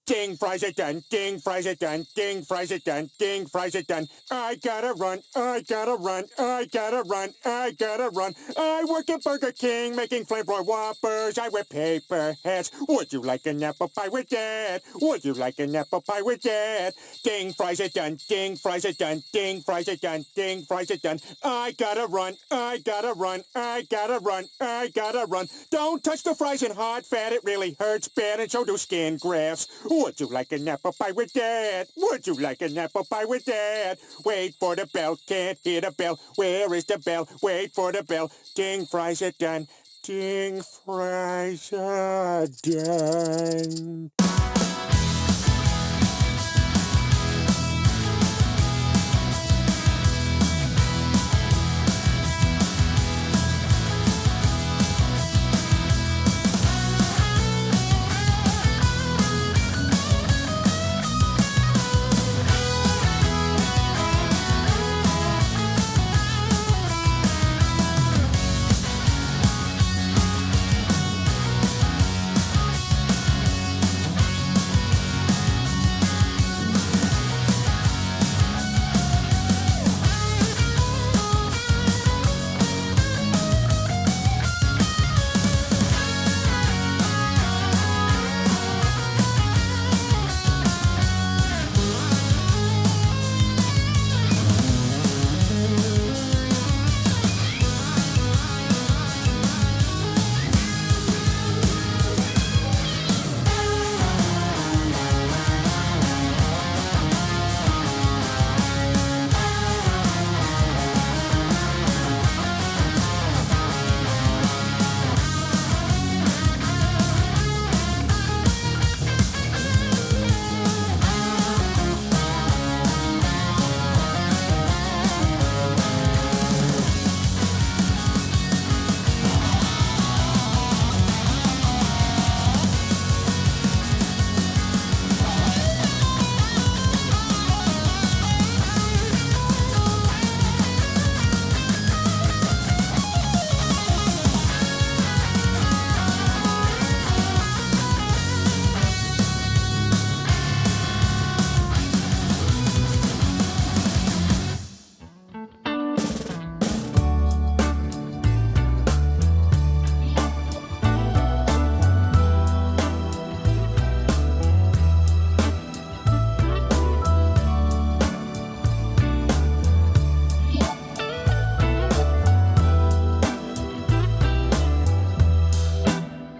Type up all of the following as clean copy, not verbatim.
Ding, fries are done. Ding, fries are done. Ding, fries are done. Ding, fries are done. I gotta run. I gotta run. I gotta run. I gotta run. I work at Burger King making flamethrower Whoppers. I wear paper hats. Would you like an apple pie with that? Would you like an apple pie with that? Ding, fries are done. Ding, fries are done. Ding, fries are done. Ding, fries are done. I gotta run. I gotta run. I gotta run. I gotta run. Don't touch the fries in hot fat. It really hurts bad, and so do skin grafts. Would you like an apple pie with that? Would you like an apple pie with that? Wait for the bell, can't hear the bell. Where is the bell? Wait for the bell. Ding, fries are done. Ding, fries are done.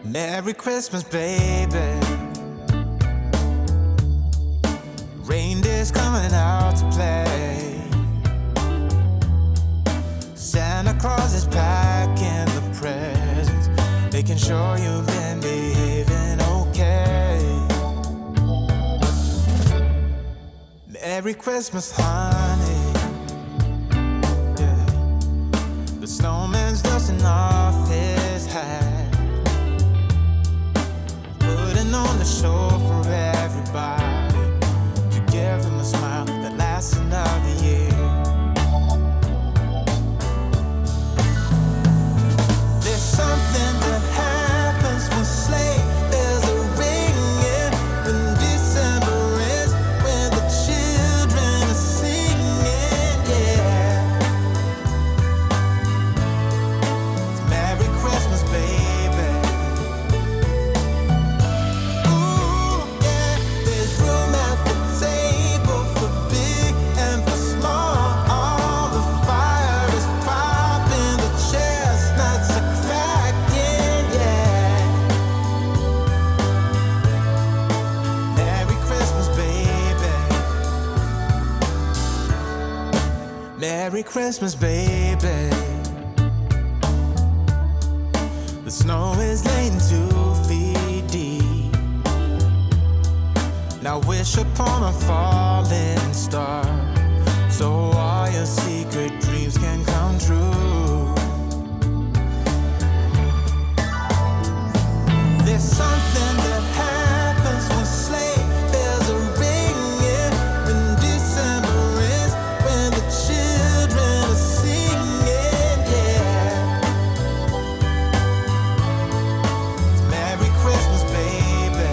Merry Christmas, baby. Reindeer's coming out to play. Santa Claus is packing the presents, making sure you've been behaving okay. Merry Christmas, honey. Yeah. The snowman's dusting off his hat, on the show for everybody, to give them a smile that lasts another year. There's something that happens when sleigh bells are ringing, when December is, when the children are singing, yeah. It's Merry Christmas, baby. Merry Christmas, baby. The snow is laying 2 feet deep. Now wish upon a falling star, so all your secret dreams can come true. There's something that happens when sleigh bells are ringing, when December is, when the children are singing, yeah. It's Merry Christmas, baby.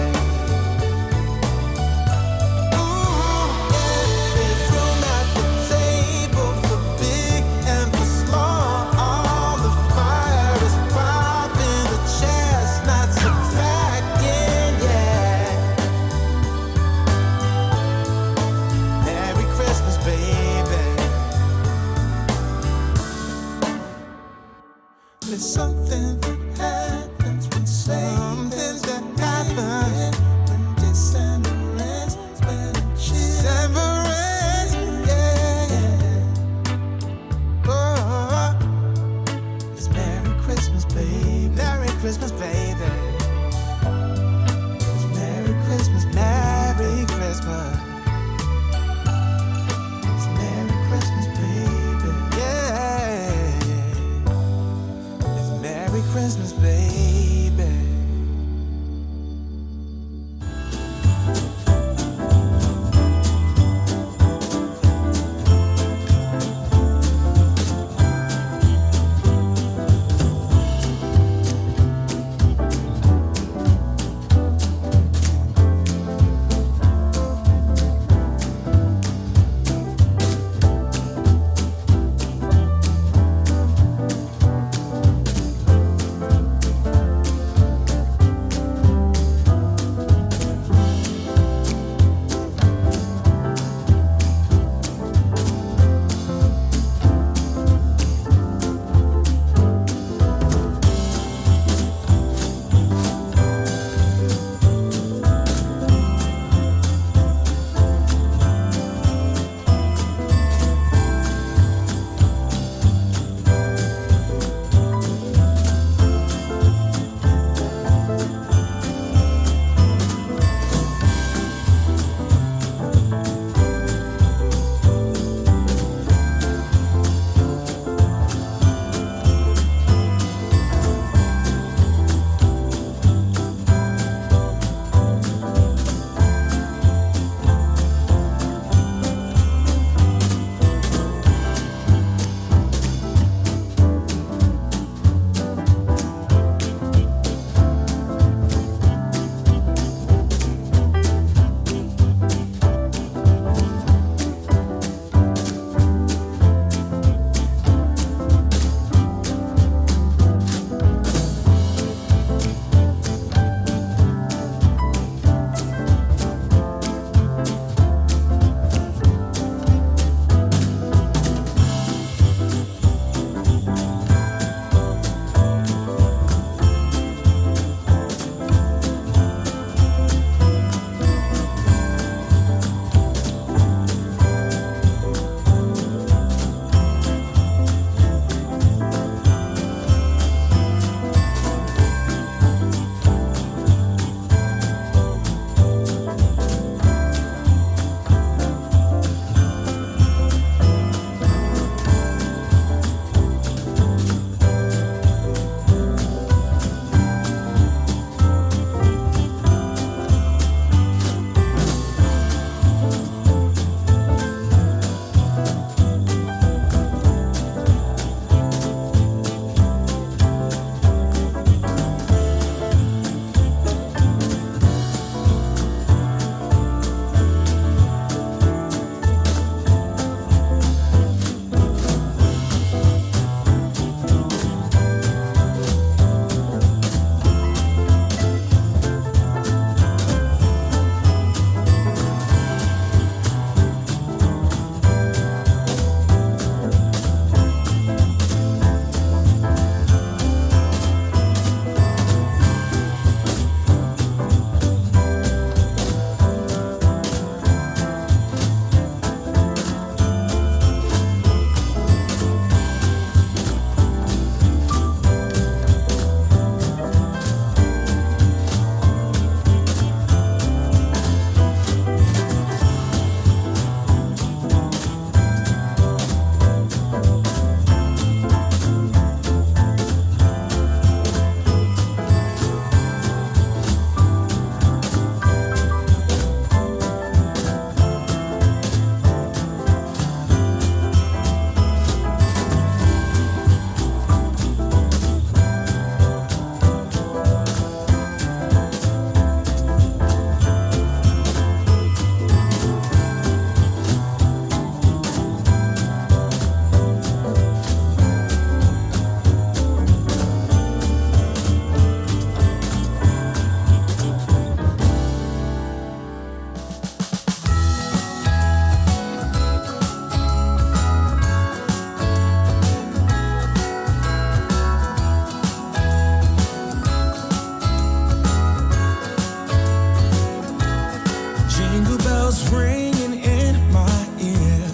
Jingle bells ringing in my ear.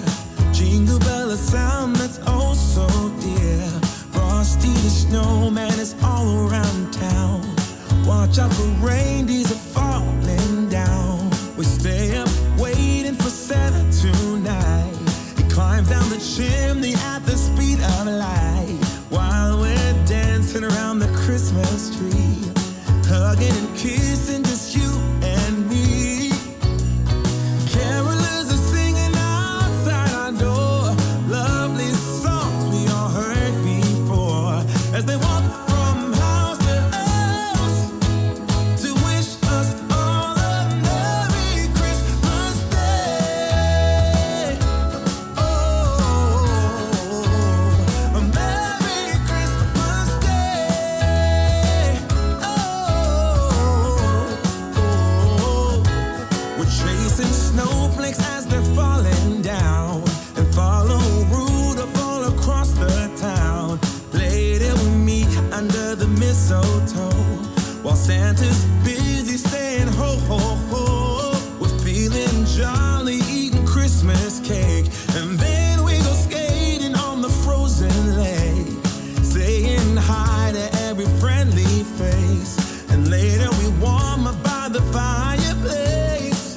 Jingle bell, a sound that's oh so dear. Frosty the snowman is all around town. Watch out for reindeers are falling down. We stay up waiting for Santa tonight. He climbs down the chimney at the speed of light, while we're dancing around the Christmas tree, hugging and kissing just you and me. Carolers are singing outside our door, lovely songs we all heard before, as they walk from house to house to wish us all a Merry Christmas Day. Oh, a Merry Christmas Day. Oh, we're chasing snowflakes as they're falling down, and follow Rudolph all across the town. Later we meet under the mistletoe, while Santa's busy saying ho ho ho. We're feeling jolly, eating Christmas cake, and then we go skating on the frozen lake, saying hi to every friendly face, and later we warm up by the fireplace.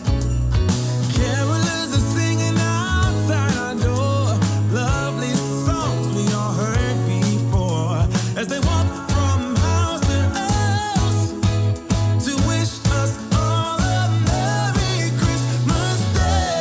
Carolers are singing outside our door, lovely songs we all heard before, as they walk from house to house to wish us all a Merry Christmas Day.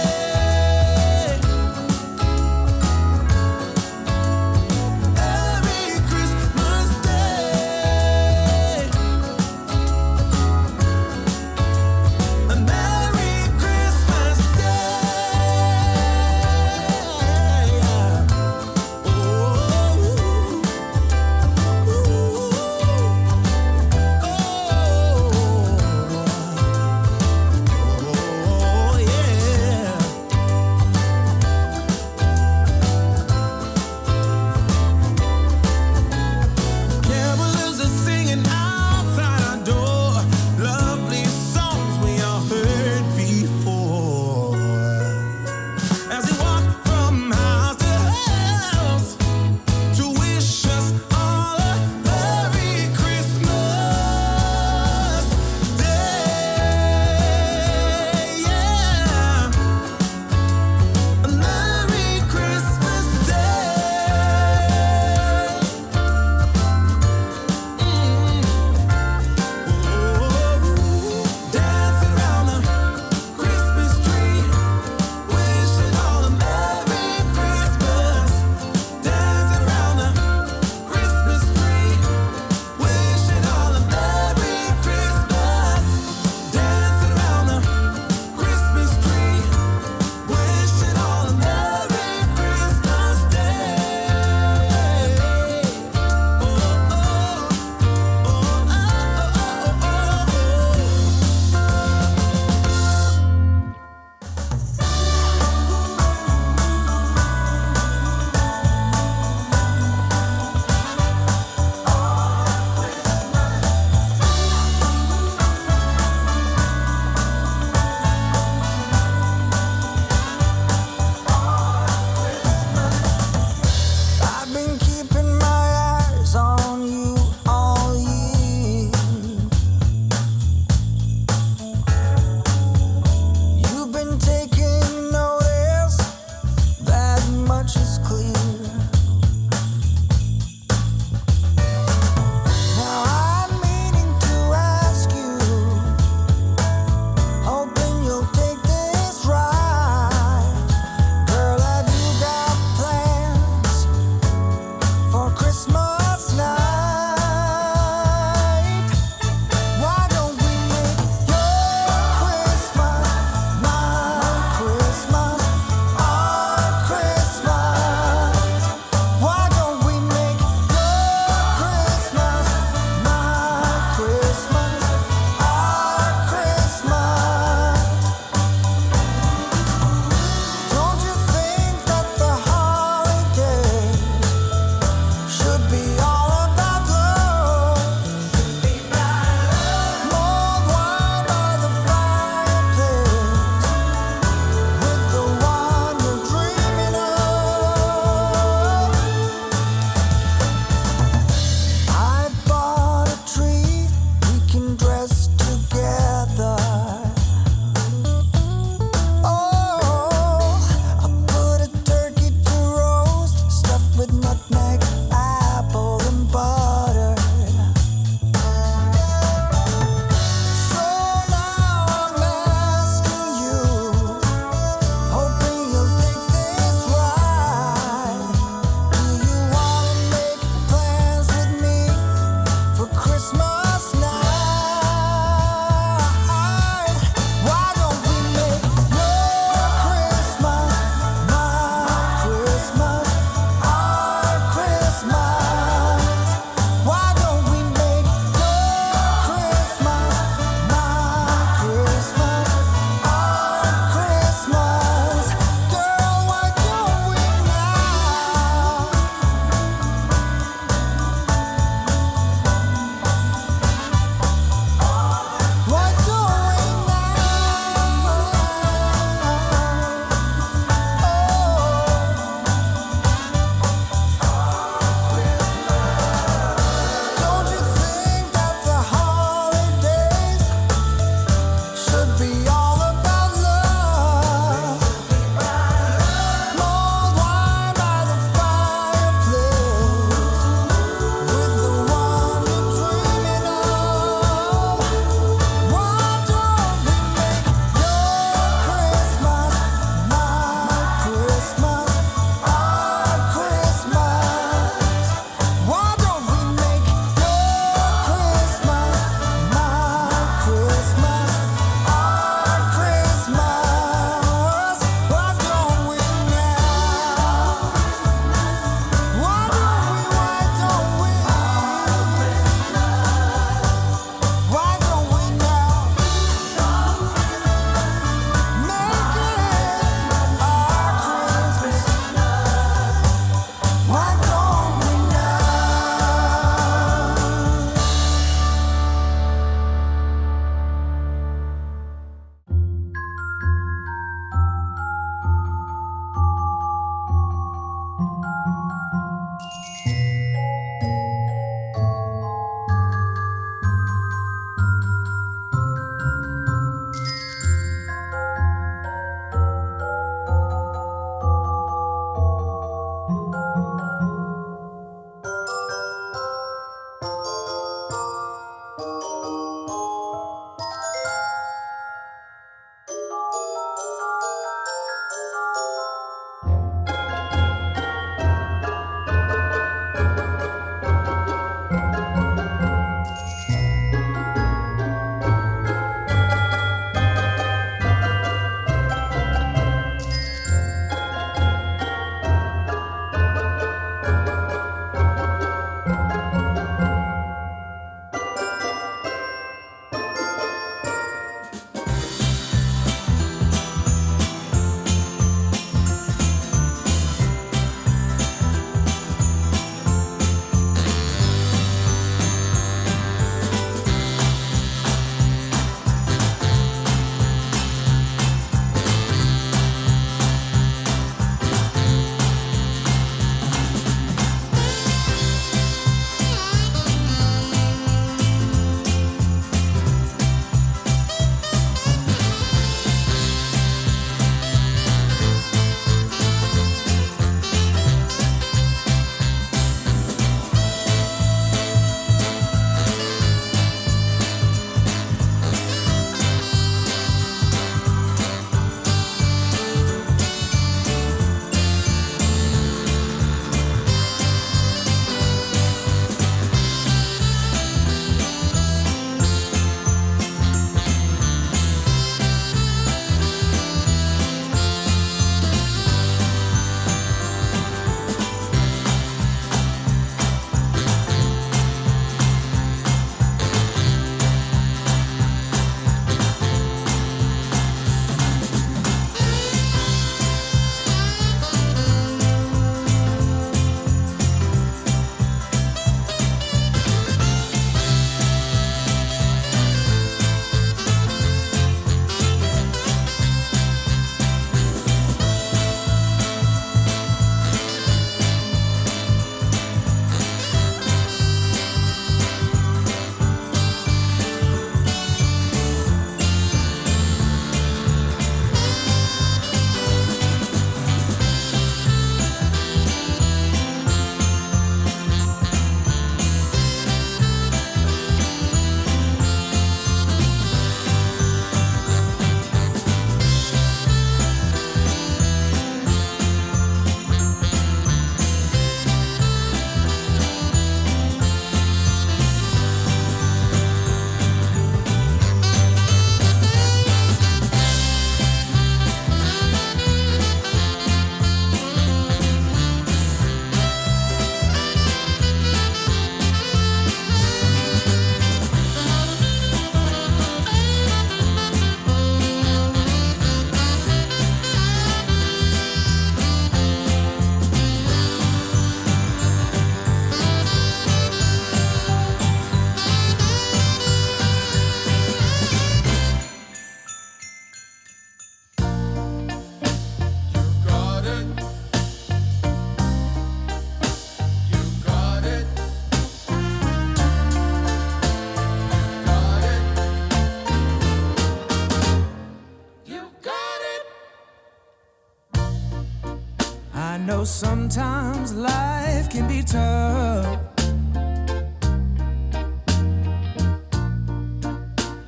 know sometimes life can be tough,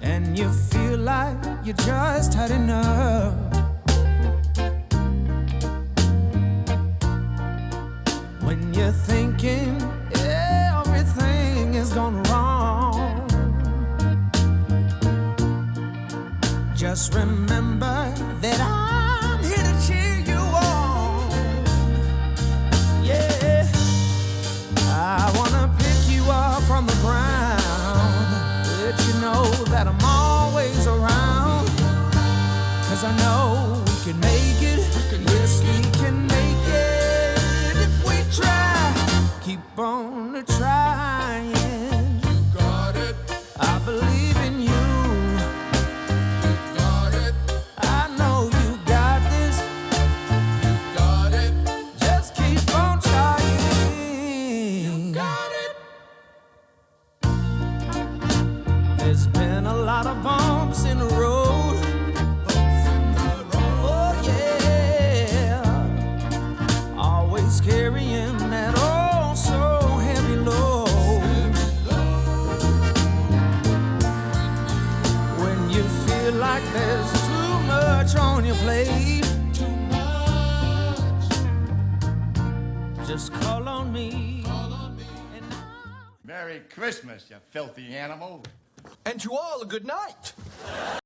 and you feel like you just had enough. When you're thinking everything is gone wrong, just remember that I'm here to cheer you on. Yeah, I wanna pick you up from the ground, let you know that I'm always around. 'Cause I know we can make it, yes we can make it if we try. Keep on trying. You got it. I believe in you. You got it. I know you got this. You got it. Just keep on trying. You got it. There's been a lot of bumps in the road. Oh yeah. Always carrying that oh so heavy load. When you feel like there's too much on your plate, just call on me. And Merry Christmas, you filthy animal. And to all a good night.